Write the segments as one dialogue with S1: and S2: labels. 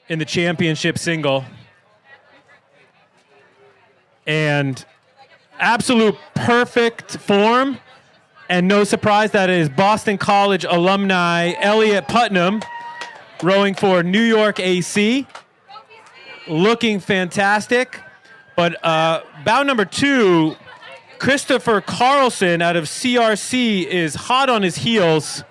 S1: in the championship single. And absolute perfect form. And no surprise that it is Boston College alumni Elliot Putnam rowing for New York AC. Looking fantastic. But bow number 2, Christopher Carlson out of CRC is hot on his heels.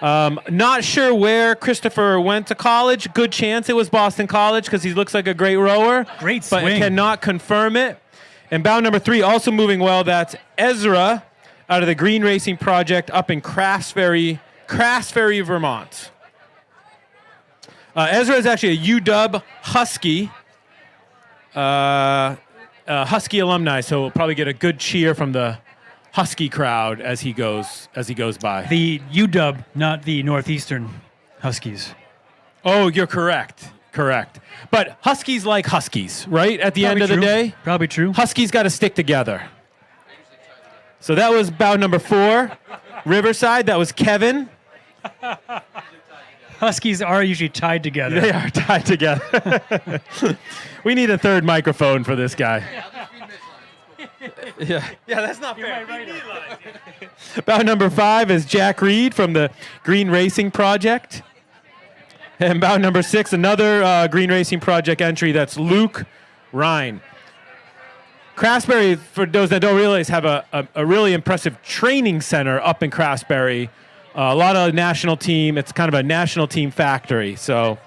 S1: Not sure where Christopher went to college. Good chance it was Boston College because he looks like a great rower.
S2: Great swing.
S1: But cannot confirm it. And bow number 3 also moving well. That's Ezra out of the Green Racing Project up in Crafts Ferry, Vermont. Ezra is actually a UW Husky. Husky alumni, so we'll probably get a good cheer from the Husky crowd as he goes by.
S2: The UW, not the Northeastern Huskies.
S1: Oh, you're correct. But Huskies like Huskies, right? At the end of the day,
S2: probably true.
S1: Huskies got to stick together. So that was bow number 4, Riverside. That was Kevin.
S2: Huskies are usually tied together.
S1: They are tied together. We need a third microphone for this guy. Yeah, that's not fair. Bow number 5 is Jack Reed from the Green Racing Project. And bow number 6, another Green Racing Project entry. That's Luke Ryan. Craftsbury, for those that don't realize, have a really impressive training center up in Craftsbury. A lot of national team. It's kind of a national team factory. So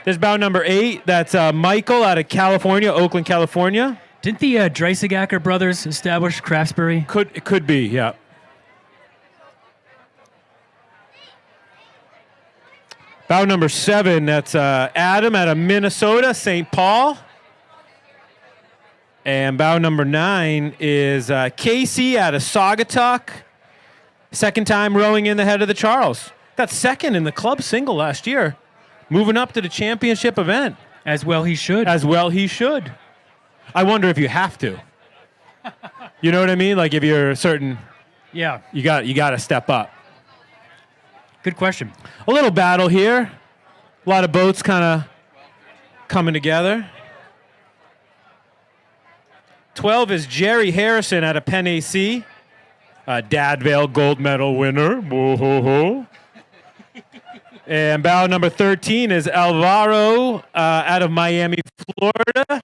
S1: there's bow number 8. That's Michael out of California, Oakland, California.
S2: Didn't the Dreisigacker brothers establish Craftsbury?
S1: It could be, yeah. Bow number 7, that's Adam out of Minnesota, St. Paul. And bow number 9 is Casey out of Saugatuck. Second time rowing in the head of the Charles. Got second in the club single last year. Moving up to the championship event.
S2: As well he should.
S1: I wonder if you have to. You know what I mean? Like if you're certain,
S2: yeah,
S1: you got to step up.
S2: Good question.
S1: A little battle here. A lot of boats kind of coming together. 12 is Jerry Harrison out of Penn AC. Dadvale gold medal winner. Whoa-ho-ho. And bow number 13 is Alvaro out of Miami, Florida.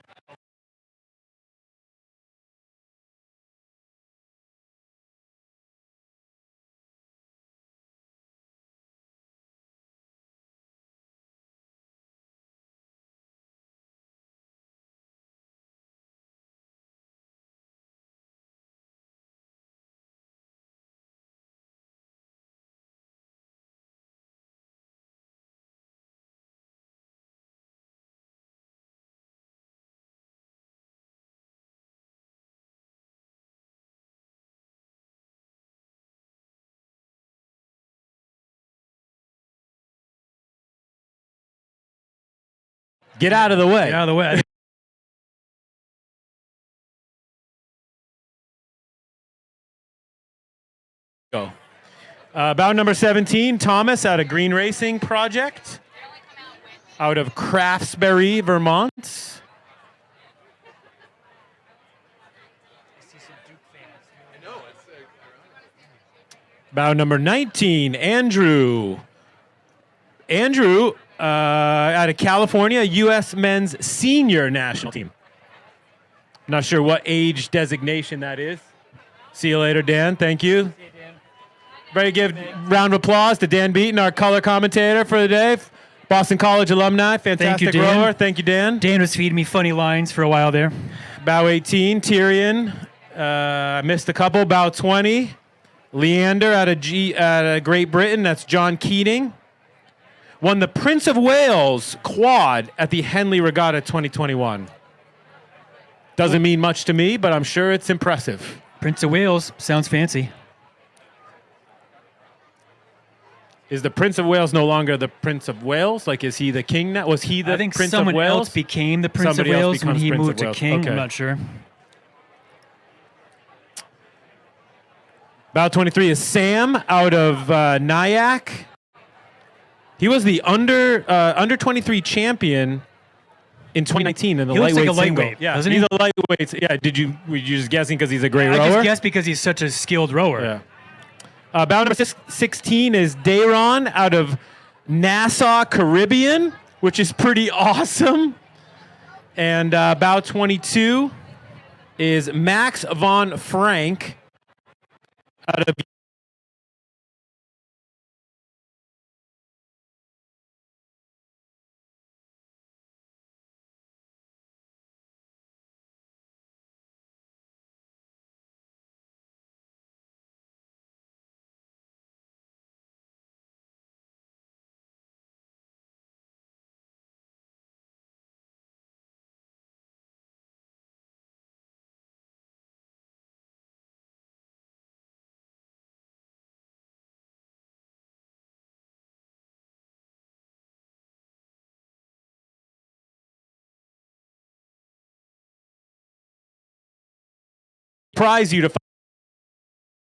S1: Get out of the way.
S2: Get out of the way.
S1: Go. Bow number 17, Thomas out of Green Racing Project. Out of Craftsbury, Vermont. Bow number 19, Andrew. Out of California, U.S. men's senior national team. Not sure what age designation that is. See you later, Dan. Thank you.
S2: See you, Dan.
S1: Ready to give a round of applause to Dan Beaton, our color commentator for the day. Boston College alumni, fantastic rower. Thank you, Dan.
S2: Dan was feeding me funny lines for a while there.
S1: Bow 18, Tyrion. I missed a couple. Bow 20, Leander out of Great Britain. That's John Keating. Won the Prince of Wales quad at the Henley Regatta 2021. Doesn't mean much to me, but I'm sure it's impressive.
S2: Prince of Wales sounds fancy.
S1: Is the Prince of Wales no longer the Prince of Wales? Like, is he the king now? Was he the Prince of Wales?
S2: I think someone else became the Prince of Wales when he moved to king.
S1: Okay.
S2: I'm not sure.
S1: Bow 23 is Sam out of Nyack. He was the under 23 champion in 2019 in the
S2: He looks
S1: lightweight
S2: like a
S1: single.
S2: lightweight,
S1: Yeah,
S2: doesn't
S1: he's
S2: he?
S1: a lightweight. Yeah, were you just guessing because he's a great rower?
S2: I just guessed because he's such a skilled rower.
S1: Yeah. Bout number 16 is Dayron out of Nassau, Caribbean, which is pretty awesome. And bout 22 is Max von Frank out of surprise you to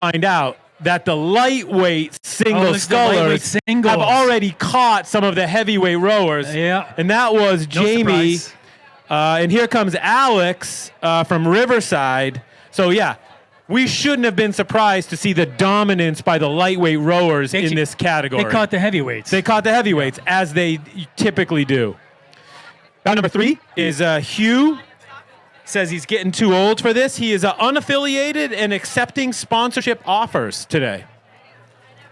S1: find out that the lightweight single scullers have already caught some of the heavyweight rowers.
S2: Yeah.
S1: And that was Jamie.
S2: surprise.
S1: And here comes Alex from Riverside. So, yeah, we shouldn't have been surprised to see the dominance by the lightweight rowers in this category.
S2: They caught the heavyweights.
S1: They caught the heavyweights, as they typically do. Bout number 3 is Hugh. Says he's getting too old for this. He is unaffiliated and accepting sponsorship offers today.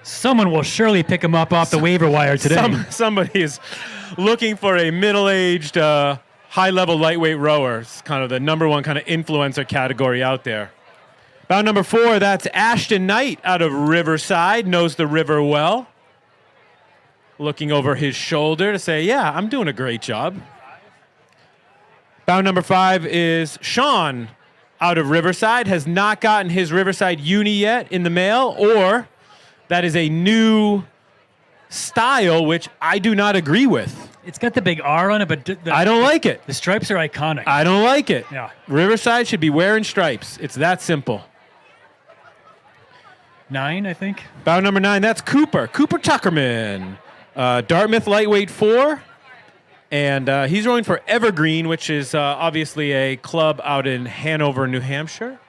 S2: Someone will surely pick him up off the waiver wire today.
S1: Somebody is looking for a middle-aged, high-level lightweight rower. It's kind of the number one kind of influencer category out there. Bout number 4, that's Ashton Knight out of Riverside. Knows the river well. Looking over his shoulder to say, yeah, I'm doing a great job. Bout number 5 is Sean out of Riverside. Has not gotten his Riverside uni yet in the mail, or that is a new style, which I do not agree with.
S2: It's got the big R on it, but
S1: I don't like it.
S2: The stripes are iconic.
S1: I don't like it.
S2: Yeah.
S1: Riverside should be wearing stripes. It's that simple.
S2: 9, I think.
S1: Bout number 9, that's Cooper Tuckerman. Dartmouth lightweight 4. And he's rowing for Evergreen, which is obviously a club out in Hanover, New Hampshire.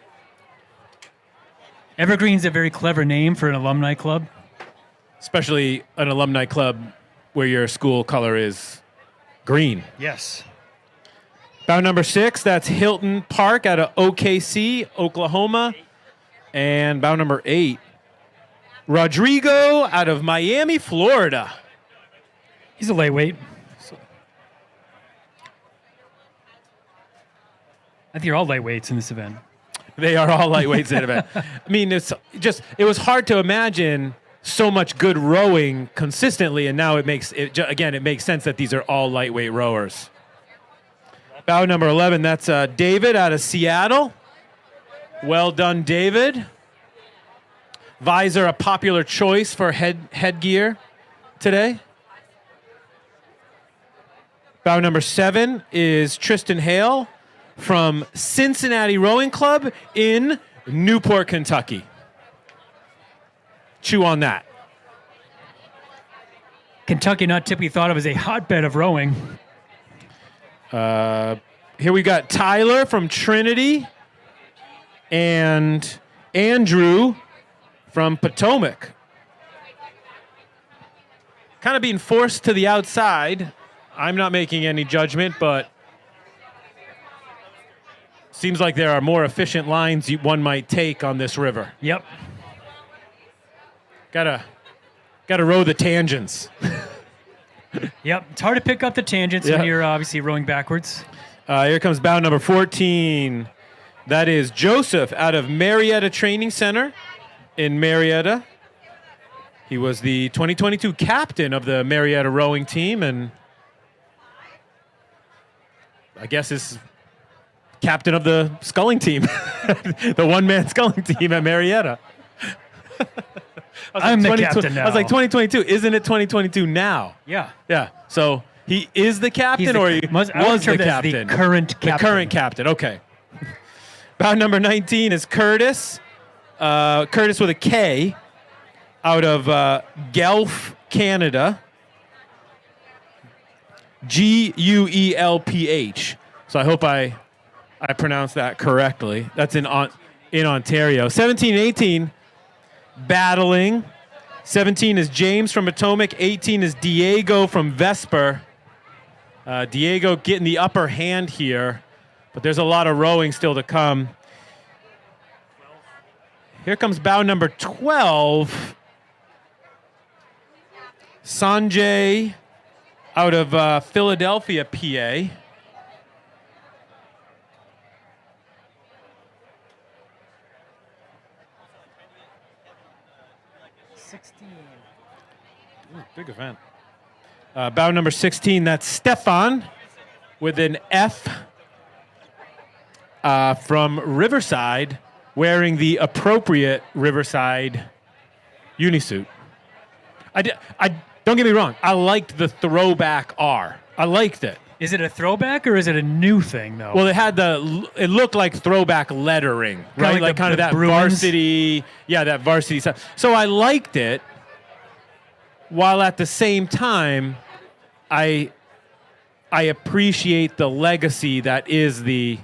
S2: Evergreen's a very clever name for an alumni club.
S1: Especially an alumni club where your school color is green.
S2: Yes.
S1: Bout number 6, that's Hilton Park out of OKC, Oklahoma. And bout number 8, Rodrigo out of Miami, Florida.
S2: He's a lightweight. I think you're all lightweights in this event.
S1: They are all lightweights in the event. I mean, it was hard to imagine so much good rowing consistently, and now it makes sense that these are all lightweight rowers. Bout number 11, that's David out of Seattle. Well done, David. Visor, a popular choice for headgear today. Bout number 7 is Tristan Hale from Cincinnati Rowing Club in Newport, Kentucky. Chew on that.
S2: Kentucky not typically thought of as a hotbed of rowing.
S1: Here we got Tyler from Trinity and Andrew from Potomac. Kind of being forced to the outside. I'm not making any judgment, but seems like there are more efficient lines one might take on this river.
S2: Yep.
S1: Gotta row the tangents.
S2: Yep. It's hard to pick up the tangents when you're obviously rowing backwards.
S1: Here comes bout number 14. That is Joseph out of Marietta Training Center in Marietta. He was the 2022 captain of the Marietta rowing team, and I guess is captain of the sculling team, the one-man sculling team at Marietta.
S2: I'm the captain now.
S1: I was like, 2022, isn't it 2022 now?
S2: Yeah.
S1: Yeah. So he is the captain,
S2: I
S1: or
S2: would
S1: he was
S2: term
S1: the
S2: that as
S1: captain?
S2: the current captain.
S1: The current captain. Okay. Bout number 19 is Curtis. Curtis with a K, out of Guelph, Canada. Guelph. So I hope I pronounced that correctly. That's in Ontario. 17-18, battling. 17 is James from Potomac. 18 is Diego from Vesper. Diego getting the upper hand here, but there's a lot of rowing still to come. Here comes bow number 12. Sanjay out of Philadelphia, PA. Big event. Bow number 16, that's Stefan with an F from Riverside, wearing the appropriate Riverside unisuit. I don't get me wrong. I liked the throwback R. I liked it.
S2: Is it a throwback or is it a new thing though?
S1: Well, it looked like throwback lettering, right? Like kind of that
S2: Bruins?
S1: varsity, that varsity stuff. So I liked it, while at the same time, I appreciate the legacy that is the